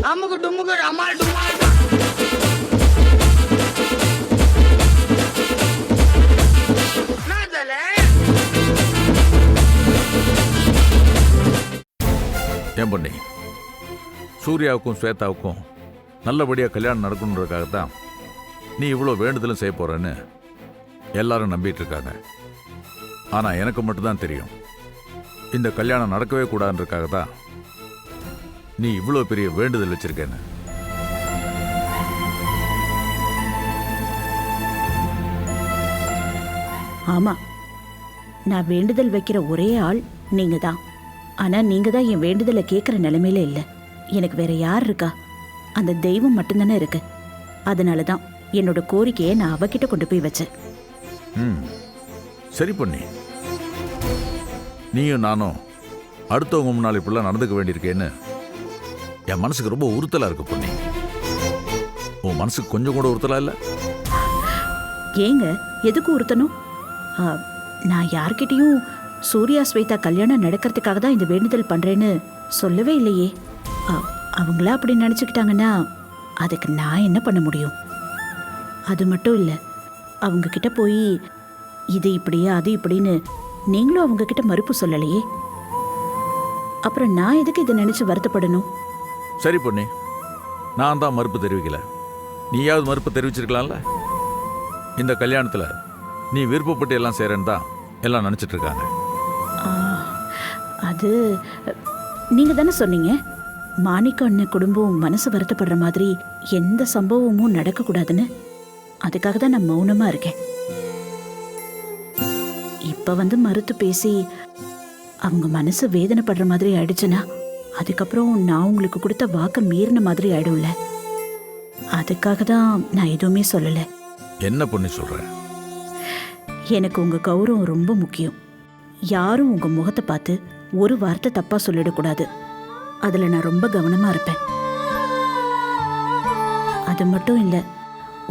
அமுக்கு டுமுக்கு அம்மாள் டுமாள். ஏன் பண்ணி சூர்யாவுக்கும் ஸ்வேதாவுக்கும் நல்லபடியாக கல்யாணம் நடக்கணுன்றதுக்காகத்தான் நீ இவ்வளோ வேண்டுதலும் செய்ய போறன்னு எல்லாரும் நம்பிட்டு இருக்காங்க. ஆனால் எனக்கு மட்டும்தான் தெரியும் இந்த கல்யாணம் நடக்கவே கூடாதுன்றதுக்காக தான் நீ இவ்வளோ பெரிய வேண்டுதல் வச்சிருக்கேன்னு. ஆமா, நான் வேண்டுதல் வைக்கிற ஒரே ஆள் நீங்க தான். ஆனா நீங்க தான் என் வேண்டுதலை கேட்குற நிலைமையில இல்லை. எனக்கு வேற யார் இருக்கா? அந்த தெய்வம் மட்டும்தானே இருக்கு. அதனால தான் என்னோட கோரிக்கையை நான் அவகிட்ட கொண்டு போய் வச்சேன். சரி பண்ணி, நீயும் நானும் அடுத்தவங்க முன்னால் இப்படிலாம் நடந்துக்க வேண்டியிருக்கேன்னு என் மனசுக்கு ரொம்ப உறுத்தலா இருக்கு பொண்ணி. உன் மனசுக்கு கொஞ்சம் கூட உறுத்தலா இல்லை? ஏங்க எதுக்கு உறுத்தணும்? நான் யார்கிட்டையும் சூர்யா ஸ்வேதா கல்யாணம் நடக்கிறதுக்காக தான் இந்த வேண்டுதல் பண்றேன்னு சொல்லவே இல்லையே. அவங்களா அப்படி நினச்சிக்கிட்டாங்கன்னா அதுக்கு நான் என்ன பண்ண முடியும்? அது மட்டும் இல்லை, அவங்க கிட்ட போய் இது இப்படியா அது இப்படின்னு நீங்களும் அவங்க கிட்ட மறுப்பு சொல்லலையே. அப்புறம் நான் எதுக்கு இதை நினைச்சு வருத்தப்படணும்? சரி பொண்ணி, நான் தான் மறுப்பு தெரிவிக்கல, நீயாவது மறுப்பு தெரிவிச்சிருக்கலாம்ல. இந்த கல்யாணத்தில் நீ விருப்பப்பட்டு எல்லாம் செய்கிறேன்னு தான் எல்லாம் நினச்சிட்டு இருக்காங்க. அது நீங்க தானே சொன்னீங்க, மாணிக்க அண்ணன் குடும்பம் மனசு வருத்தப்படுற மாதிரி எந்த சம்பவமும் நடக்கக்கூடாதுன்னு. அதுக்காக தான் நான் மௌனமா இருக்கேன். இப்ப வந்து மறுத்து பேசி அவங்க மனசு வேதனைப்படுற மாதிரி ஆயிடுச்சுன்னா அதுக்கப்புறம் நான் உங்களுக்கு கொடுத்த வாக்க மீறின மாதிரி ஆயிடும்ல. அதுக்காக தான் நான் எதுவுமே சொல்லல. என்ன பொண்ணு சொல்ற? எனக்கு உங்க கௌரவம் ரொம்ப முக்கியம். யாரும் உங்க முகத்தை பார்த்து ஒரு வார்த்தை தப்பா சொல்லிடக்கூடாது. அதுல நான் ரொம்ப கவனமா இருப்பேன். அது மட்டும் இல்ல,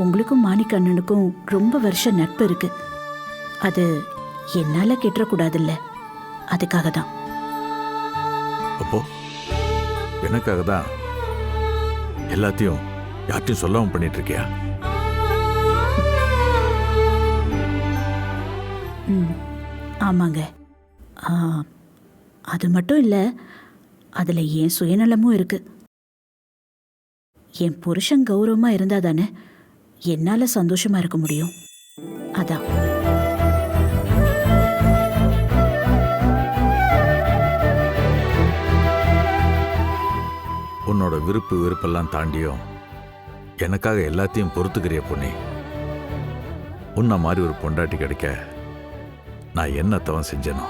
உங்களுக்கும் மாணிக்க அண்ணனுக்கும் ரொம்ப வருஷ நட்பு இருக்கு. அது என்னால கெட்டுறக்கூடாதுல்ல, அதுக்காக தான். அப்போ எனக்காக தான் எல்லாத்தையும் யார்ட்டையும் சொல்லாம பண்ணிட்டு இருக்கியா? ஆமாங்க. அது மட்டும் இல்லை, அதில் என் சுயநலமும் இருக்கு. என் புருஷன் கௌரவமாக இருந்தால் தானே என்னால் சந்தோஷமாக இருக்க முடியும். அதான். உன்னோட விருப்பு வெறுப்பெல்லாம் தாண்டியும் எனக்காக எல்லாத்தையும் பொறுத்துக்கிறிய பொண்ணி. உன்ன மாதிரி ஒரு பொண்டாட்டி கிடைக்க நான் என்ன தவம் செஞ்சேனோ.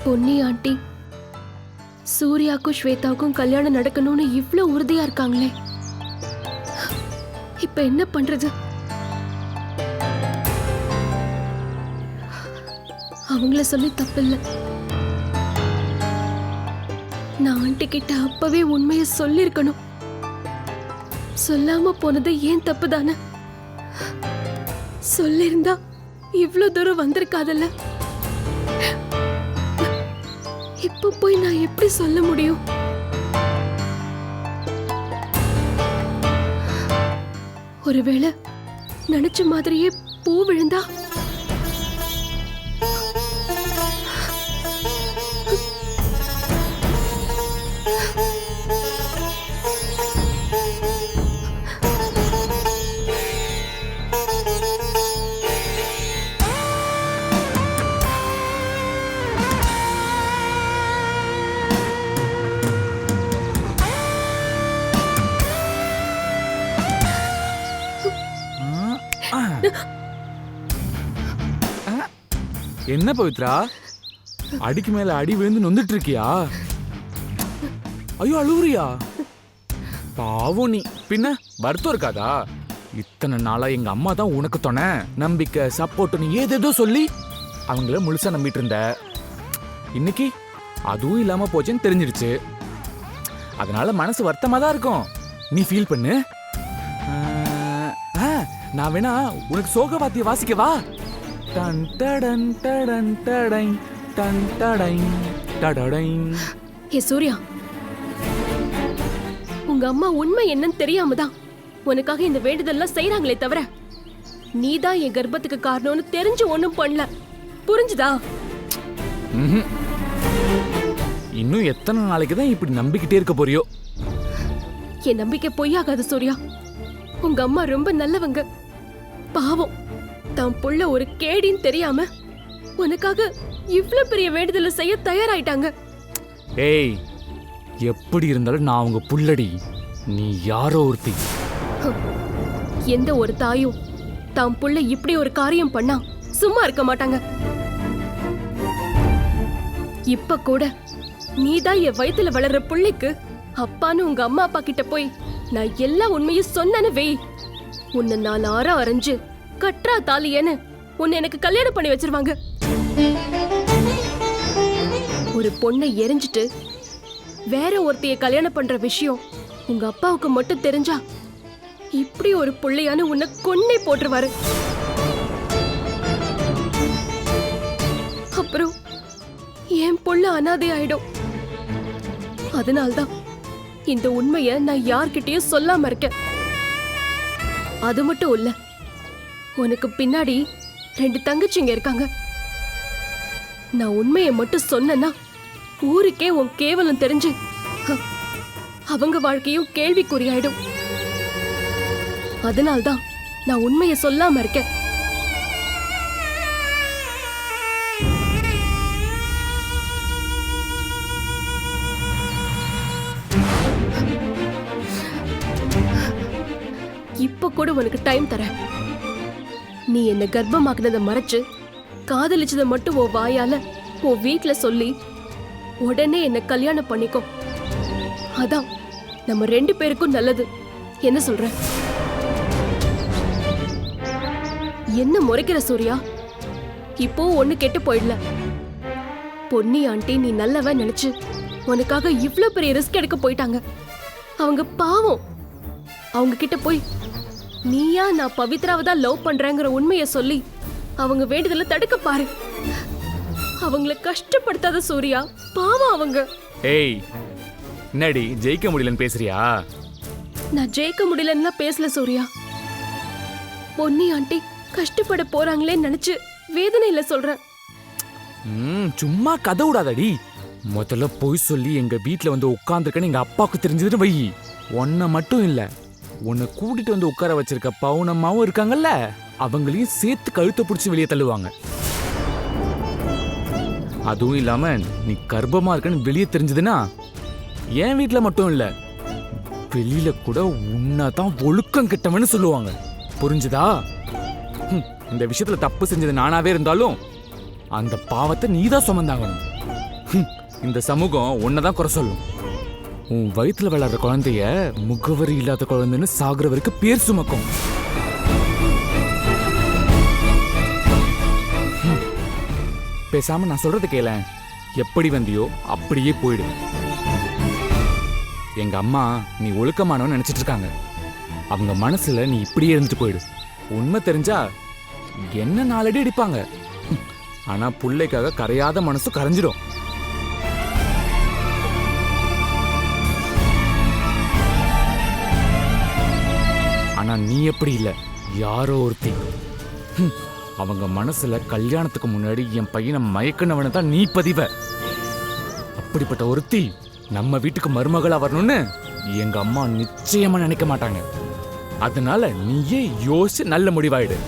பொன்னி ஆண்டி சூர்யாவுக்கும் ஸ்வேதாவுக்கும் கல்யாணம் நடக்கணும்னு இவ்ளோ உறுதியா இருக்காங்களே, இப்ப என்ன பண்றது? அவங்கள சொல்லி தப்பில்ல. நான் ஆண்டி கிட்ட அப்பவே உண்மையை சொல்லிருக்கணும். சொல்லாம போனது ஏன் தப்பு தானே? சொல்லிருந்தா இவ்ளோ தூரம் வந்திருக்காதல்ல. இப்ப போய் நான் எப்படி சொல்ல முடியும்? ஒருவேளை நினைச்ச மாதிரியே பூ விழுந்தா? என்ன பவித்ரா, அடிக்கு மேல அடி விழுந்து நொந்துட்டு இருக்கியா? ஐயோ அழுவுறியா? பாவம் நீ. பின்ன வருத்தம் இருக்காதா? இத்தனை நாளா எங்க அம்மா தான் உனக்கு துணை, நம்பிக்கை, சப்போர்ட் நீ ஏதேதோ சொல்லி அவங்கள முழுசா நம்பிட்டு இருந்த. இன்னைக்கு அதுவும் இல்லாம போச்சுன்னு தெரிஞ்சிடுச்சு. அதனால மனசு வருத்தமா தான் இருக்கும். நீ ஃபீல் பண்ணு. நான் வேணா உனக்கு சோக வாத்திய வாசிக்கவா? டன் டடன் டடன் டடை டன் டடை டடடை. ஏ சூர்யா, உங்க அம்மா உண்மை என்னன்னு தெரியாம தான் உனக்காக இந்த வேண்டுதல்லாம் செய்யறாங்களே தவிர நீதான் என் கர்ப்பத்துக்கு காரணம்னு தெரிஞ்சு ஒண்ணும் பண்ணல. புரிஞ்சுதா? இன்னும் எத்தனை நாளைக்கு தான் இப்படி நம்பிக்கிட்டே இருக்க போறியோ? என் நம்பிக்கை பொய்யாகாது சூர்யா. உங்க அம்மா ரொம்ப நல்லவங்க. பாவம், தான் புள்ள ஒரு கேடின்னு தெரியாம உனக்காக இவ்ளோ பெரிய வேண்டுதலை செய்ய தயாராயிட்டாங்க. ஏய், எப்படி இருந்தாலும் நான் உங்க புள்ளடி. நீ யாரோ ஒருத்தி. எந்த ஒரு தாயும் தான் புள்ள இப்படி ஒரு காரியம் பண்ணா சும்மா இருக்க மாட்டாங்க. இப்ப கூட நீதான் என் வயித்துல வளர்ற புள்ளைக்கு அப்பான்னு உங்க அம்மா அப்பா கிட்ட போய் நான் எல்லா உண்மையும் சொன்னேன்னு வை, உன்னை நான் ஆறா அரைஞ்சு கற்றா தாலியன்னு உன்னை எனக்கு கல்யாணம் பண்ணி வச்சிருவாங்க. ஒரு பொண்ணை எரிஞ்சிட்டு வேற ஒருத்தைய கல்யாணம் பண்ற விஷயம் உங்க அப்பாவுக்கு மட்டும் தெரிஞ்சா இப்படி ஒரு புள்ளையான்னு உன்னை கொன்னே போட்டுருவாரு. அப்புறம் என் புள்ள அனாதை ஆயிடும். அதனால்தான் இந்த உண்மைய நான் யார்கிட்டயும் சொல்லாம இருக்கேன். அது மட்டும் இல்ல, உனக்கு பின்னாடி 2 தங்கச்சிங்க இருக்காங்க. நான் உண்மையை மட்டும் சொன்னேன்னா ஊருக்கே உன் கேவலம் தெரிஞ்சு அவங்க வாழ்க்கையும் கேள்விக்குறியாயிடும். அதனால்தான் நான் உண்மையை சொல்லாம இருக்கேன். இப்ப கூட உனக்கு டைம் தரேன். நீ என்ன கர்ப்பமாக்குனதை மறைச்சு காதலிச்சதை மட்டும் உன் வாயால உன் வீட்டுல சொல்லி உடனே என்ன கல்யாணம் பண்ணிக்கோ. அதான் நம்ம 2 பேருக்கும் நல்லது. என்ன சொல்ற? என்ன முறைக்கிற சூர்யா? இப்போ ஒண்ணு கெட்டு போயிடல. பொன்னி ஆண்டி நீ நல்லவ நினைச்சு உனக்காக இவ்ளோ பெரிய ரிஸ்க் எடுக்க போயிட்டாங்க. அவங்க பாவம். அவங்க கிட்ட போய் நீயா நான் பவித்ராவை தான் லவ் பண்றேங்கிற உண்மையை சொல்லி அவங்க வேண்டுதல தடுக்க பாரு. அவங்கள கஷ்டப்படுத்தாத சூர்யா, பாவம் அவங்க. ஏய், என்னடி ஜெயிக்க முடியலன்னு பேசுறியா? நான் ஜெயிக்க முடியலன்னா பேசல சூர்யா. பொன்னி ஆண்டி கஷ்டப்பட போறாங்களேன்னு நினைச்சு வேதனையில சொல்றேன். சும்மா கதை விடாதடி. முதல்ல போய் சொல்லி எங்க வீட்டுல வந்து உட்கார்ந்துருக்கன்னு எங்க அப்பாவுக்கு தெரிஞ்சதுன்னு வை. உன்னை மட்டும் இல்ல, உன்னை கூட்டிட்டு வந்து உட்கார வச்சிருக்க பவுனம்மாவும் இருக்காங்கல்ல, அவங்களையும் சேர்த்து கழுத்தை பிடிச்சி வெளியே தள்ளுவாங்க. அதுவும் இல்லாம நீ கர்ப்பமா இருக்கன்னு வெளியே தெரிஞ்சதுன்னா என் வீட்டுல மட்டும் இல்ல, வெளியில கூட உன்னதான் ஒழுக்கம் கெட்டவன்னு சொல்லுவாங்க. புரிஞ்சுதா? இந்த விஷயத்துல தப்பு செஞ்சது நானாவே இருந்தாலும் அந்த பாவத்தை நீதான் சுமந்தாகணும். இந்த சமூகம் உன்னதான் குறை சொல்லும். உன் வயிற்றுல விளையாடுற குழந்தைய முகவரி இல்லாத குழந்தைன்னு சாகுற வரைக்கும் பேர் சுமக்கும். பேசாம நான் சொல்றது கேள. எப்படி வந்தியோ அப்படியே போயிடு. எங்க அம்மா நீ ஒழுக்கமானவன்னு நினைச்சிட்டு இருக்காங்க. அவங்க மனசுல நீ இப்படியே இருந்துட்டு போயிடு. உண்மை தெரிஞ்சா என்ன 4 அடி அடிப்பாங்க. ஆனா புள்ளைக்காக கரையாத மனசு கரைஞ்சிடும். ஆனா நீ எப்படி இல்ல, யாரோ ஒருத்தி. அவங்க மனசுல கல்யாணத்துக்கு முன்னாடி என் பையனை மயக்கினவனை தான் நீ பதிவ. அப்படிப்பட்ட ஒருத்தி நம்ம வீட்டுக்கு மருமகளா வரணும்னு எங்க அம்மா நிச்சயமா நினைக்க மாட்டாங்க. அதனால நீயே யோசிச்சு நல்ல முடிவாயிடு.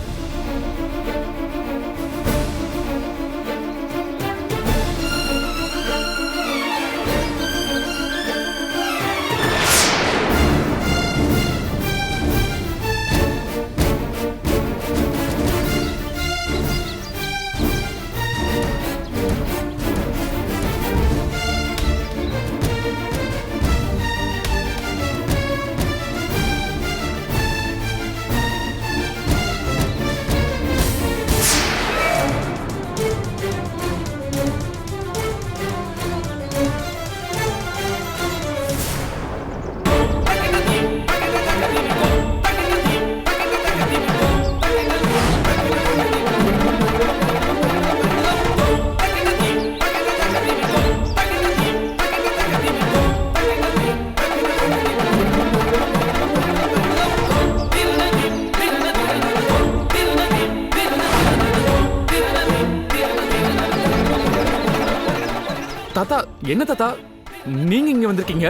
தாத்தா என்ன தாத்தா நீங்க இங்க வந்திருக்கீங்க?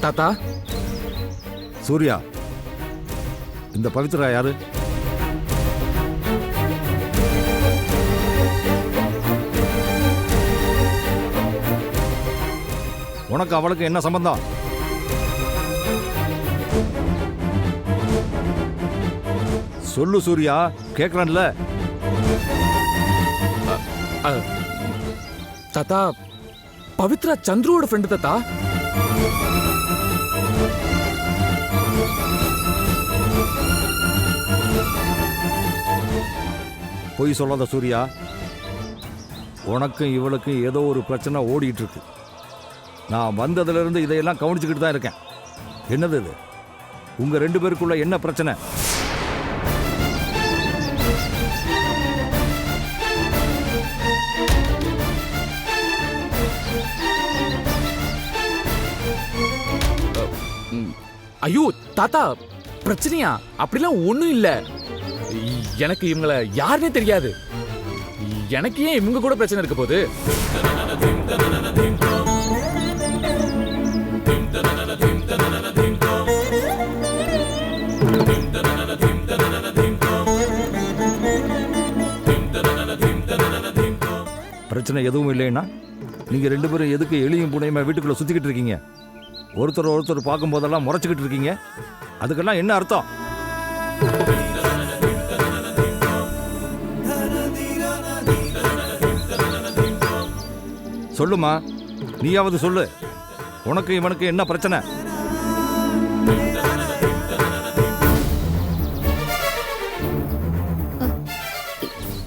தாத்தா சூர்யா, இந்த பவித்ரா யாரு? உனக்கு அவளுக்கு என்ன சம்பந்தம்? சொல்லு சூர்யா, கேக்குறேன்ல. தாத்தா பவித்ரா சந்துருவோட ஃப்ரெண்டு தாத்தா. பொய் சொல்லாத சூர்யா. உனக்கும் இவளுக்கும் ஏதோ ஒரு பிரச்சனை ஓடிட்டு இருக்கு. நான் வந்ததுல இருந்து இதையெல்லாம் கவனிச்சுக்கிட்டு தான் இருக்கேன். என்னது இது? உங்க 2 பேருக்குள்ள என்ன பிரச்சனை? ஐயோ தாத்தா, பிரச்சனையா? அப்படிலாம் ஒண்ணும் இல்ல. எனக்கு இவங்கள யாருன்னே தெரியாது. எனக்கு ஏன் இவங்க கூட பிரச்சனை இருக்க போகுது? பிரச்சனை எதுவும் இல்லைன்னா நீங்க 2 பேரும் எதுக்கு எளியும் புனையுமா வீட்டுக்குள்ள சுத்திக்கிட்டு இருக்கீங்க? ஒருத்தர் பார்க்கும் போதெல்லாம் முறைச்சுக்கிட்டு இருக்கீங்க. அதுக்கெல்லாம் என்ன அர்த்தம்? சொல்லுமா, நீயாவது சொல்லு. உனக்கு இவனுக்கு என்ன பிரச்சனை?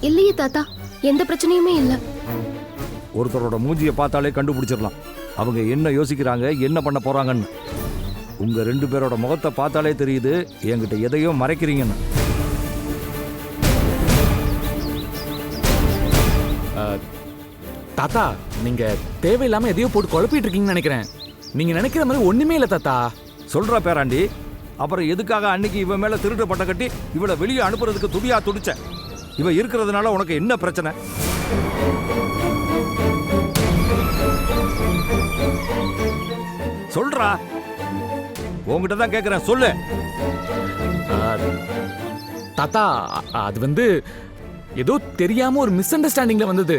இல்லையே தாத்தா, எந்த பிரச்சனையுமே இல்ல. ஒருத்தரோட மூஞ்சியை பார்த்தாலே கண்டுபிடிச்சிடலாம் அவங்க என்ன யோசிக்கிறாங்க, என்ன பண்ண போறாங்கன்னு. உங்க 2 பேரோட முகத்தை பார்த்தாலே தெரியுது என்கிட்ட எதையோ மறைக்கிறீங்கன்னு. தாத்தா நீங்க தேவையில்லாம எதையோ போட்டு குழப்பிட்டு இருக்கீங்கன்னு நினைக்கிறேன். நீங்க நினைக்கிற மாதிரி ஒண்ணுமே இல்ல தாத்தா. சொல்ற பேராண்டி, அப்புறம் எதுக்காக அன்னைக்கு இவன் மேல திருட்டு பட்ட கட்டி இவளை வெளியே அனுப்புறதுக்கு துடியா துடிச்ச? இவ இருக்கிறதுனால உனக்கு என்ன பிரச்சனை? சொல்றா, உங்ககிட்ட தான் கேக்குறேன், சொல்லு. தாத்தா அது வந்து ஏதோ தெரியாம ஒரு மிஸ் அண்டர்ஸ்டாண்டிங்ல வந்தது.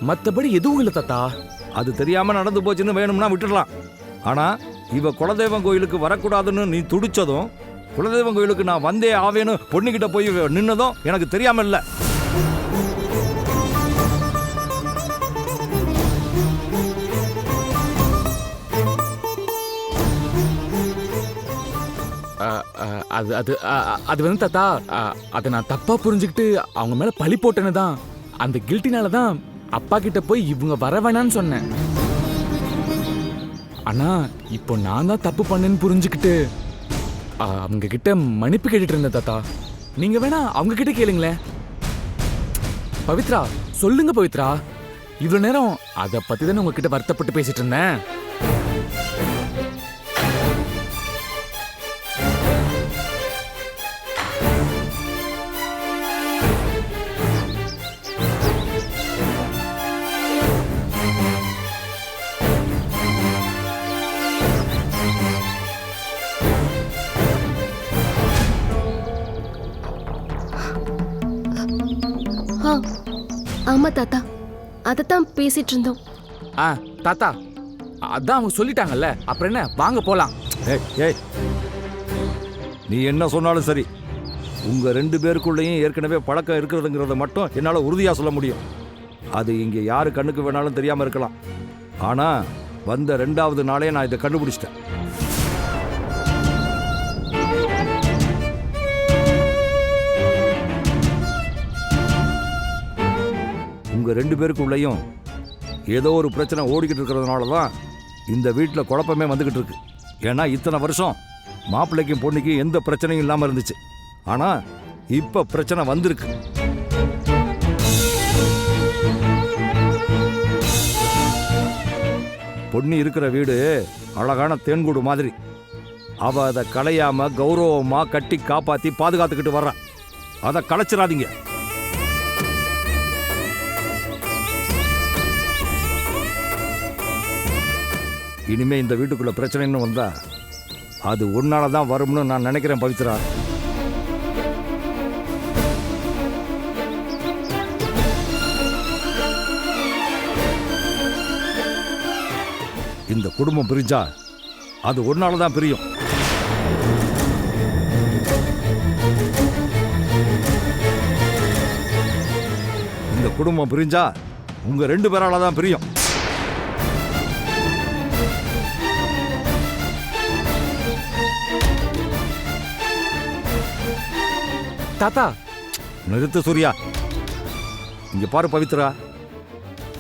மத்தபடி எதுவும் இல்ல தாத்தா. அது தெரியாம நடந்து போச்சுன்னு வேணும்னா விட்டுடலாம். ஆனா இவ குலதெய்வம் கோயிலுக்கு வரக்கூடாதுன்னு நீ துடிச்சதும், குலதெய்வம் கோயிலுக்கு நான் வந்தே ஆவேன்னு பொண்ணுகிட்ட போய் நின்னதும் எனக்கு தெரியாம இல்ல. அது அது அது வந்து தாத்தா, அதை நான் தப்பா புரிஞ்சுக்கிட்டு அவங்க மேல பழி போட்டேன்னு தான். அந்த கில்ட்டினால தான் அப்பா கிட்ட போய் இவங்க வர வேணான்னு சொன்னேன். ஆனா இப்போ நான் தான் தப்பு பண்ணேன்னு புரிஞ்சுக்கிட்டு அவங்க கிட்ட மன்னிப்பு கேட்டுட்டு இருந்தேன் தாத்தா. நீங்க வேணா அவங்க கிட்ட கேளுங்களேன். பவித்ரா சொல்லுங்க பவித்ரா. இவ்வளவு நேரம் அதை பத்தி தானே உங்ககிட்ட வருத்தப்பட்டு பேசிட்டு இருந்தேன். ஆமா தாத்தா, அதைத்தான் பேசிட்டு இருந்தோம். தாத்தா அதான் அவங்க சொல்லிட்டாங்கல்ல, அப்புறம் என்ன, வாங்க போலாம். ஏய், நீ என்ன சொன்னாலும் சரி, உங்க 2 பேருக்குள்ளேயும் ஏற்கனவே பழக்கம் இருக்கிறதுங்கிறத மட்டும் என்னால உறுதியா சொல்ல முடியும். அது இங்க யாரு கண்ணுக்கு வேணாலும் தெரியாம இருக்கலாம். ஆனா வந்த 2வது நாளே நான் இதை கண்டுபிடிச்சிட்டேன். உங்க 2 பேருக்குள்ளேயும் ஏதோ ஒரு பிரச்சனை ஓடிக்கிட்டு இருக்கிறதுனால தான் இந்த வீட்டில் குழப்பமே வந்துக்கிட்டு இருக்கு. ஏன்னா இத்தனை வருஷம் மாப்பிள்ளைக்கும் பொண்ணுக்கும் எந்த பிரச்சனையும் இல்லாமல் இருந்துச்சு. ஆனால் இப்போ பிரச்சனை வந்திருக்கு. பொண்ணு இருக்கிற வீடு அழகான தேன்கூடு மாதிரி. அவ அதை களையாம கௌரவமா கட்டி காப்பாத்தி பாதுகாத்துக்கிட்டு வர்றான். அதை களைச்சிடாதீங்க. இனிமே இந்த வீட்டுக்குள்ள பிரச்சனைன்னு வந்தா அது உன்னால தான் வரும்னு நான் நினைக்கிறேன் பவித்ரா. இந்த குடும்பம் பிரிஞ்சா அது உன்னால தான் பிரியும். இந்த குடும்பம் பிரிஞ்சா உங்க 2 பேரால தான் பிரியும். தாத்தா, நிறுத்து சூர்யா. இங்க பாரு பவித்ரா,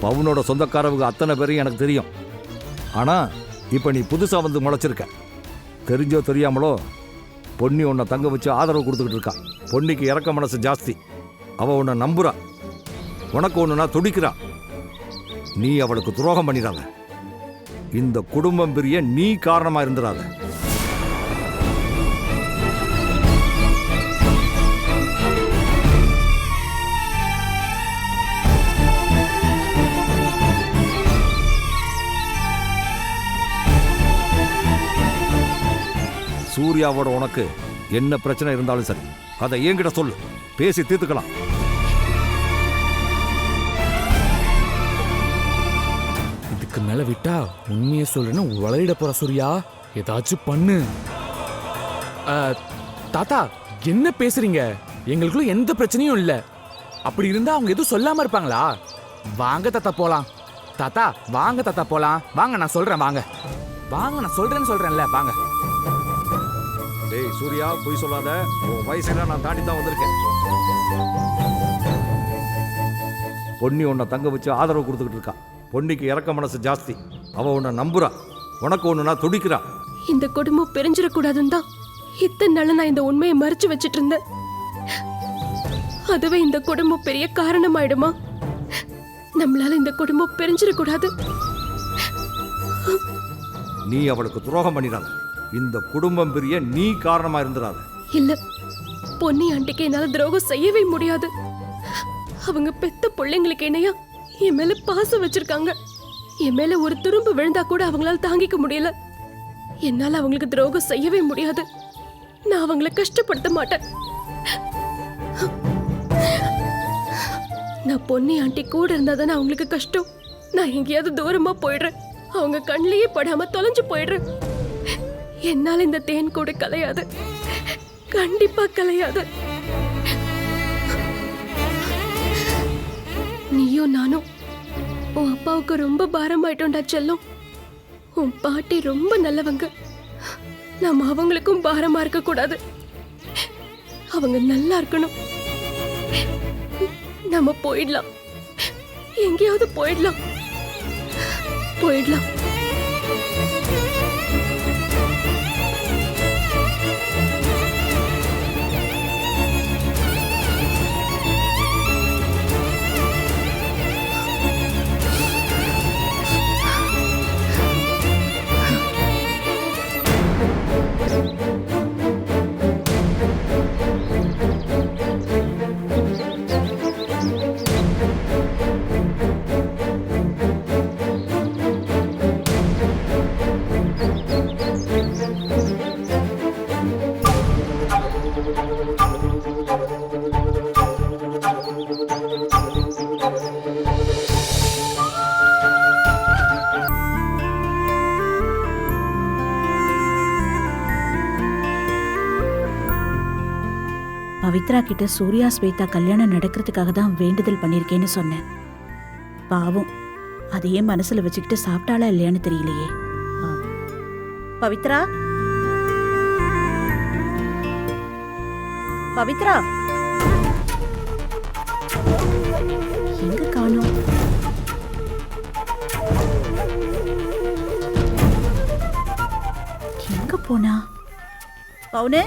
பவுனோட சொந்தக்காரவங்க அத்தனை பேரையும் எனக்கு தெரியும். ஆனா இப்ப நீ புதுசா வந்து முளைச்சிருக்க. தெரிஞ்சோ தெரியாமலோ பொன்னி உன்னை தங்க வச்சு ஆதரவு கொடுத்துக்கிட்டு இருக்கா. பொன்னிக்கு இறக்க மனசு ஜாஸ்தி. அவ உன்னை நம்புறா. உனக்கு ஒண்ணுனா துடிக்கிறா. நீ அவளுக்கு துரோகம் பண்ணிடாத. இந்த குடும்பம் பிரிய நீ காரணமா இருந்துடாத. சூர்யாவோட உனக்கு என்ன பிரச்சனை இருந்தாலும் சரி, அதை என்கிட்ட சொல்லு. பேசி தீர்த்துக்கலாம். இதுக்கு மேல விட்டா உண்மையை சொல்றேன்னு வளரிட போற சூர்யா. ஏதாச்சும் பண்ணு. தாத்தா, என்ன பேசுறீங்க? எங்களுக்குள்ள எந்த பிரச்சனையும் இல்ல. அப்படி இருந்தா அவங்க எதுவும் சொல்லாம இருப்பாங்களா? வாங்க தாத்தா போலாம். தாத்தா வாங்க தாத்தா போலாம். வாங்க, நான் சொல்றேன். வாங்க வாங்க, நான் சொல்றேன்ல. வாங்க. டேய் சூர்யா, போய் சொல்லாத. உன் வயசுல நான் தாண்டி தான் வந்திருக்கேன். பொன்னி உன்னை தங்க வச்சு ஆதரவு கொடுத்துக்கிட்டு இருக்கா. பொன்னிக்கு இறக்க மனசு ஜாஸ்தி. அவ உன்னை நம்புறா. உனக்கு ஒண்ணுனா துடிக்கிறா. இந்த குடும்பம் பிரிஞ்சிடக்கூடாதுன்னு தான் இத்தனை நாள் நான் இந்த உண்மையை மறைச்சு வச்சிட்டு இருந்தேன். அதுவே இந்த குடும்பம் பெரிய காரணமாயிடுமா? நம்மளால இந்த குடும்பம் பிரிஞ்சிடக்கூடாது. நீ அவளுக்கு துரோகம் பண்ணிடாத. இந்த குடும்பம் பிரிய நீ காரணமா இருந்துடாத. இல்ல, பொன்னி ஆண்டிக்கு என்னால துரோகம் செய்யவே முடியாது. அவங்க பெத்த பிள்ளைங்களுக்கு என்னையா என் மேல பாசம் வச்சிருக்காங்க. என் மேல ஒரு துரும்பு விழுந்தா கூட அவங்களால தாங்கிக்க முடியல. என்னால அவங்களுக்கு துரோகம் செய்யவே முடியாது. நான் அவங்கள கஷ்டப்படுத்த மாட்டேன். நான் பொன்னி ஆண்டி கூட இருந்தா தானே அவங்களுக்கு கஷ்டம். நான் எங்கேயாவது தூரமா போயிடுறேன். அவங்க கண்ணிலேயே படாம தொலைஞ்சு போயிடுறேன். என்னால இந்த தேன் கூட கலையாது. கண்டிப்பா கலையாது. நீயும் நானும் உன் அப்பாவுக்கு ரொம்ப பாரமாயிட்டோம்டா செல்லம். உன் பாட்டி ரொம்ப நல்லவங்க. நாம அவங்களுக்கும் பாரமா இருக்க கூடாது. அவங்க நல்லா இருக்கணும். நம்ம போயிடலாம். எங்கேயாவது போயிடலாம். பவித்ரா கிட்ட சூர்யா ஸ்வேதா கல்யாணம் நடக்கிறதுக்காக தான் வேண்டுதல் பண்ணியிருக்கேன்னு சொன்னேன். பாவம், அதையே மனசுல வச்சுக்கிட்டு சாப்பிட்டாளா இல்லையான்னு தெரியலையே. பவித்ரா, பவித்ரா எங்க காணோம்? எங்க போனா? பவுனு,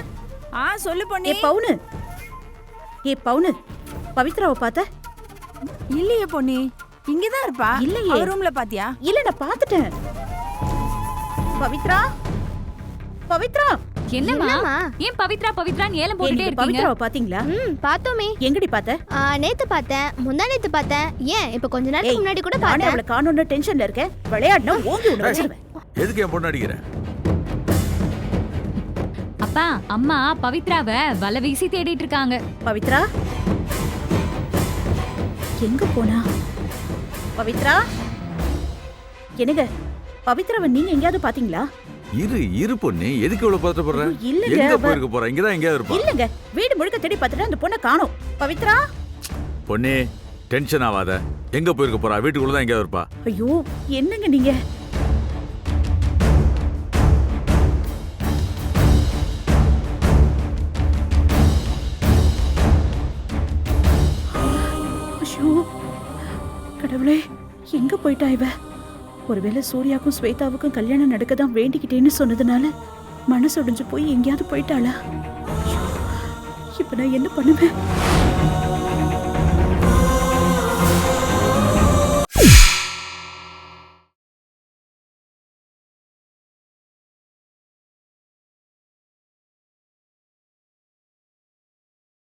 சொல்லு பொண்ணு. பவுனு, பவித்ராவை பார்த்த? இல்லையே பொண்ணு, இங்கதான் இருப்பா. இல்லையே. அவ ரூம்ல பாத்தியா? இல்ல, நான் பார்த்துட்டேன். பவித்ரா, என்னம்மா என்னம்மா? ஏன் பவித்ரா பவித்ரான்னு ஏலம் போட்டுட்டே நீங்க இருக்கீங்க பவித்ராவை பாத்தீங்களா? பார்த்தோமே. எங்கடி பார்த்த? நேத்து பார்த்தேன், முந்தா நேத்து பார்த்தேன். ஏன் இப்ப கொஞ்ச ஏய், நேரத்துக்கு முன்னாடி கூட நானே பார்த்தேன். அவளை காணோம்னு டென்ஷன்ல இருக்கேன். விளையாடுனா ஓங்கி விட வச்சிருவேன். எதுக்கு என் பொண்ணு அடிக்கிற? அப்பா அம்மா பவித்ராவை வலை வீசி தேடிட்டு இருக்காங்க. பவித்ரா எங்க போனா? பவித்ரா என்னங்க, பவித்ராவை நீங்க எங்கயாவது பாத்தீங்களா? இரு பொண்ணு, எதுக்கு இவ்வளவு பதட்டப்படுற? இல்லங்க, எங்க அவ- போயிருக்க போறா? இங்கதான் எங்கேயாவது இருப்பா. இல்லங்க, வீடு முழுக்க தேடி பார்த்துட்டு அந்த பொண்ணை காணோம். பவித்ரா, பொண்ணு டென்ஷன் ஆகாத. எங்க போயிருக்க போறா? வீட்டுக்குள்ளதான் எங்கேயாவது இருப்பா. ஐயோ என்னங்க நீங்க? ஐயோ கடவுளே, எங்க போயிட்டா இவ? ஒருவேளை சூர்யாவுக்கும் ஸ்வேதாவுக்கும் கல்யாணம் நடக்கதான் வேண்டிக்கிட்டேன்னு சொன்னதுனால மனசொடிஞ்சு போய் எங்கேயாவது போயிட்டாளா? ஐயோ, இப்ப நான் என்ன பண்ணுவேன்?